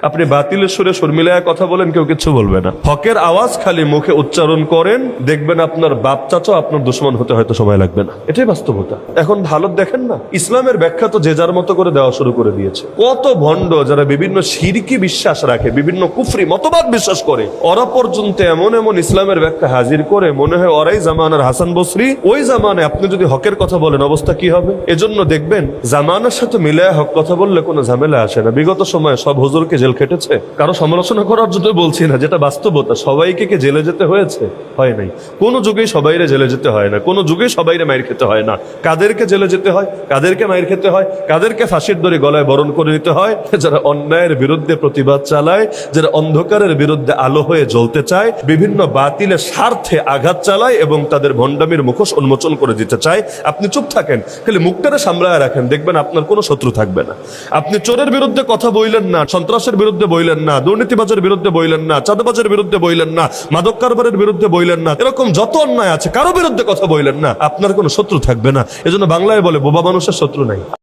আপনি বাতিলের সুরে সুর মিলায় কথা বলেন, কেউ কিছু বলবে না। হকের আওয়াজ খালি মুখে উচ্চারণ করেন, দেখবেন আপনার বাপ চাচা আপনার দুশ্মন হতে হয়তো সময় লাগবে না। এটাই বাস্তবতা। এখন ভালো দেখেন না, ইসলামের ব্যাখ্যা তো যে যার মতো করে দেওয়া শুরু করে দিয়েছে। কত ভণ্ড যারা বিভিন্ন শিরকি বিশ্বাস রাখে, বিভিন্ন কুফরি মতবাদ বিশ্বাস করে, ওরা পর্যন্ত এমন এমন ইসলামের ব্যাখ্যা হাজির করে মনে হয় ওরাই জামানার হাসান বসরি। ওই জামানায় আপনি যদি হকের কথা বলেন অবস্থা কি হবে? এজন্য দেখবেন জামানার সাথে মিলায় হক কথা বললে কোনো ঝামেলা আসে না। বিগত সময়ে সব হুজুরকে জেল খেটেছে, কারো সমালোচনা করার জন্য বলছি না, যেটা বাস্তবতা। সবাইকে কি জেলে যেতে হয়েছে? হয় নাই। কোনো যুগেই সবাইরে জেলে যেতে হয় না, কোনো যুগেই সবাইরে মাইর খেতে হয় না। কাদেরকে জেলে যেতে হয়, কাদেরকে মাইর খেতে হয়, কাদেরকে ফাঁসির দড়ি গলায় বরণ করে নিতে হয়? যারা অন্যায়ের বিরুদ্ধে প্রতিবাদ চালায়, যারা অন্ধকারের বিরুদ্ধে আলো হয়ে জ্বলতে চায়, বিভিন্ন বাতিলের স্বার্থে আঘাত চালায় এবং তাদের ভণ্ডামির মুখোশ উন্মোচন করে দিতে চায়। আপনি চুপ থাকেন, খালি মুখটারে সামলায় রাখেন, দেখবেন আপনার কোনো শত্রু থাকবে না। আপনি চোরের বিরুদ্ধে কথা বইলেন না, সন্ত্রাসের বিরুদ্ধে বইলেন না, দুর্নীতিবাজের বিরুদ্ধে বইলেন না, চাঁদাবাজের বিরুদ্ধে বইলেন না, মাদক কারবারের বিরুদ্ধে বইলেন না, এরকম যত অন্যায় আছে কারো বিরুদ্ধে কথা বইলেন না, আপনার কোনো শত্রু থাকবে না। এজন্য বাংলায় বলে বোবা মানুষের শত্রু নাই।